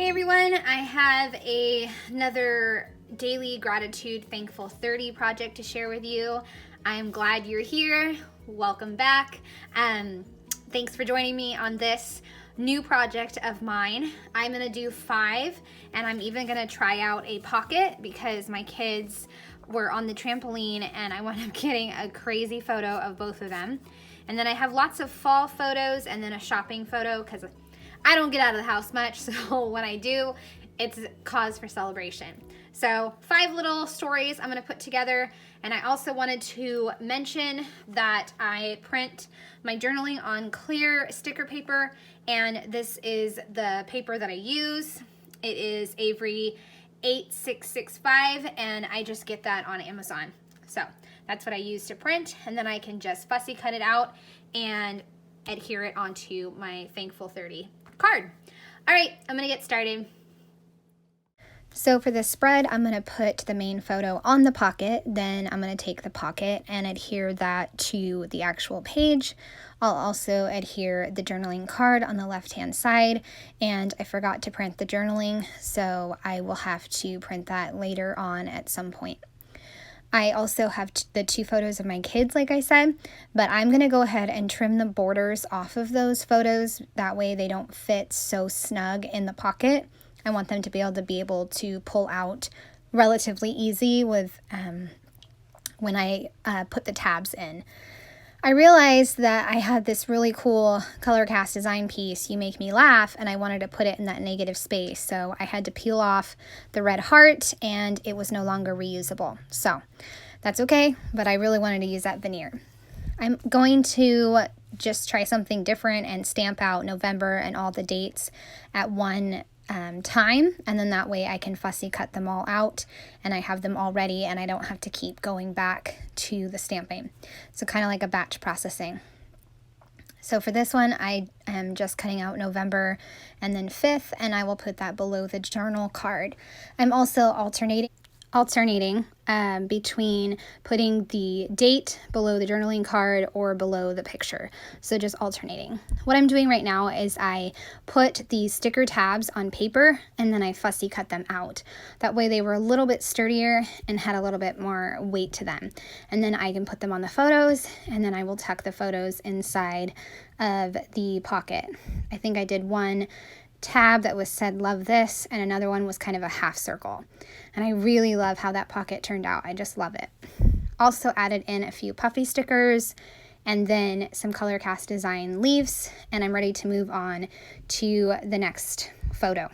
Hey everyone, I have another daily gratitude thankful 30 project to share with you. I'm glad you're here. Welcome back. Thanks for joining me on this new project of mine. I'm gonna do 5 and I'm even gonna try out a pocket because my kids were on the trampoline and I wound up getting a crazy photo of both of them. And then I have lots of fall photos and then a shopping photo because I don't get out of the house much, so when I do, it's cause for celebration. So 5 little stories I'm gonna put together, and I also wanted to mention that I print my journaling on clear sticker paper, and this is the paper that I use. It is Avery 8665, and I just get that on Amazon. So that's what I use to print, and then I can just fussy cut it out and adhere it onto my Thankful 30 card. All right, I'm gonna get started. So for this spread, I'm gonna put the main photo on the pocket, then I'm gonna take the pocket and adhere that to the actual page. I'll also adhere the journaling card on the left-hand side, and I forgot to print the journaling, so I will have to print that later on at some point. I also have the 2 photos of my kids, like I said, but I'm going to go ahead and trim the borders off of those photos. That way they don't fit so snug in the pocket. I want them to be able to pull out relatively easy with when I put the tabs in. I realized that I had this really cool color cast design piece, You Make Me Laugh, and I wanted to put it in that negative space. So I had to peel off the red heart and it was no longer reusable. So that's okay, but I really wanted to use that veneer. I'm going to just try something different and stamp out November and all the dates at one time, and then that way I can fussy cut them all out and I have them all ready and I don't have to keep going back to the stamping. So kind of like a batch processing. So for this one, I am just cutting out November and then 5th, and I will put that below the journal card. I'm also alternating between putting the date below the journaling card or below the picture. So just alternating. What I'm doing right now is I put the sticker tabs on paper and then I fussy cut them out. That way they were a little bit sturdier and had a little bit more weight to them. And then I can put them on the photos, and then I will tuck the photos inside of the pocket. I think I did one tab that was said love this, and another one was kind of a half circle, and I really love how that pocket turned out. I just love it. Also added in a few puffy stickers and then some color cast design leaves, and I'm ready to move on to the next photo.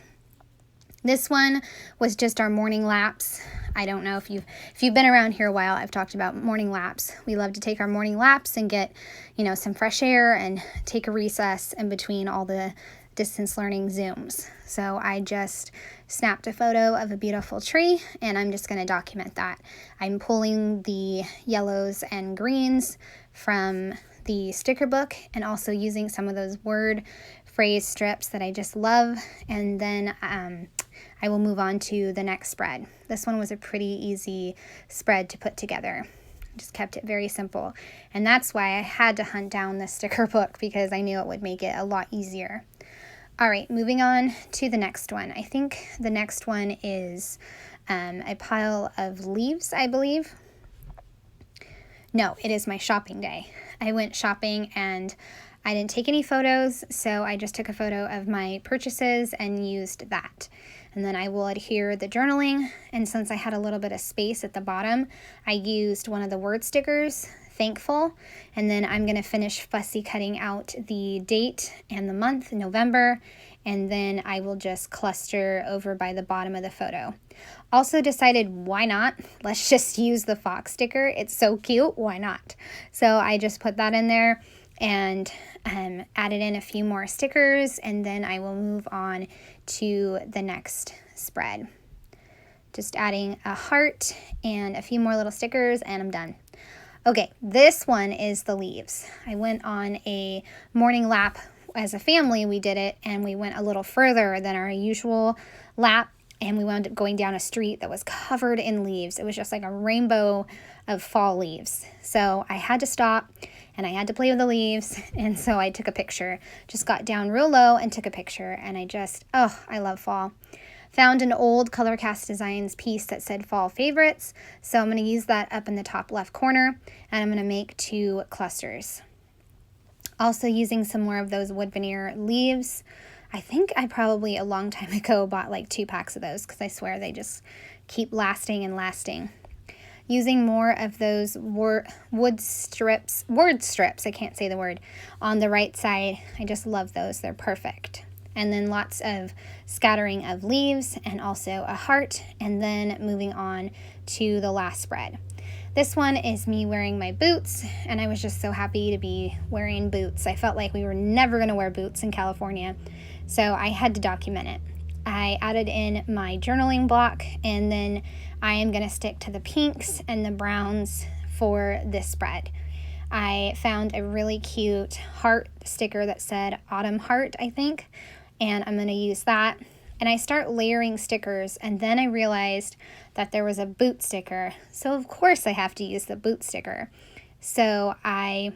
This one was just our morning lapse. I don't know if you've been around here a while, I've talked about morning lapse. We love to take our morning lapse and get, some fresh air and take a recess in between all the distance learning Zooms. So I just snapped a photo of a beautiful tree and I'm just going to document that. I'm pulling the yellows and greens from the sticker book and also using some of those word phrase strips that I just love, and then I will move on to the next spread. This one was a pretty easy spread to put together. Just kept it very simple, and that's why I had to hunt down the sticker book, because I knew it would make it a lot easier. All right, moving on to the next one. I think the next one is a pile of leaves, I believe. No, it is my shopping day. I went shopping and I didn't take any photos, so I just took a photo of my purchases and used that. And then I will adhere the journaling, and since I had a little bit of space at the bottom, I used one of the word stickers, thankful, and then I'm going to finish fussy cutting out the date and the month, November, and then I will just cluster over by the bottom of the photo. Also decided, why not? Let's just use the fox sticker. It's so cute, why not? So I just put that in there and added in a few more stickers, and then I will move on to the next spread. Just adding a heart and a few more little stickers and I'm done. Okay, this one is the leaves. I went on a morning lap as a family. We did it, and we went a little further than our usual lap, and we wound up going down a street that was covered in leaves. It was just like a rainbow of fall leaves. So I had to stop and I had to play with the leaves, and so I took a picture. Just got down real low and took a picture, and I love fall. Found an old Color Cast Designs piece that said fall favorites, so I'm going to use that up in the top left corner, and I'm going to make 2 clusters. Also using some more of those wood veneer leaves. I think I probably a long time ago bought like 2 packs of those because I swear they just keep lasting and lasting. Using more of those word strips, I can't say the word, on the right side. I just love those, they're perfect. And then lots of scattering of leaves and also a heart, and then moving on to the last spread. This one is me wearing my boots, and I was just so happy to be wearing boots. I felt like we were never going to wear boots in California, so I had to document it. I added in my journaling block, and then I am going to stick to the pinks and the browns for this spread. I found a really cute heart sticker that said Autumn Heart, I think, and I'm going to use that. And I start layering stickers, and then I realized that there was a boot sticker, so of course I have to use the boot sticker. So I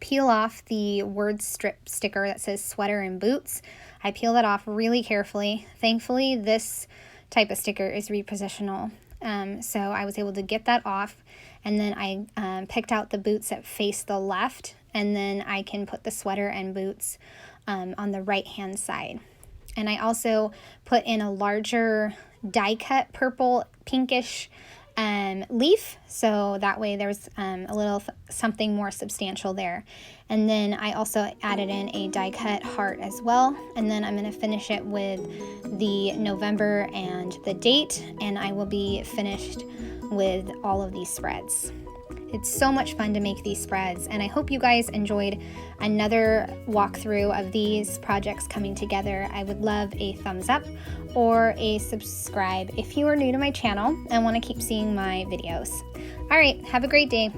peel off the word strip sticker that says sweater and boots. I peel that off really carefully. Thankfully, this type of sticker is repositional, so I was able to get that off, and then I picked out the boots that face the left, and then I can put the sweater and boots on the right hand side. And I also put in a larger die cut purple pinkish leaf, so that way there's a little something more substantial there. And then I also added in a die cut heart as well, and then I'm going to finish it with the November and the date, and I will be finished with all of these spreads. It's so much fun to make these spreads, and I hope you guys enjoyed another walkthrough of these projects coming together. I would love a thumbs up or a subscribe if you are new to my channel and want to keep seeing my videos. All right, have a great day.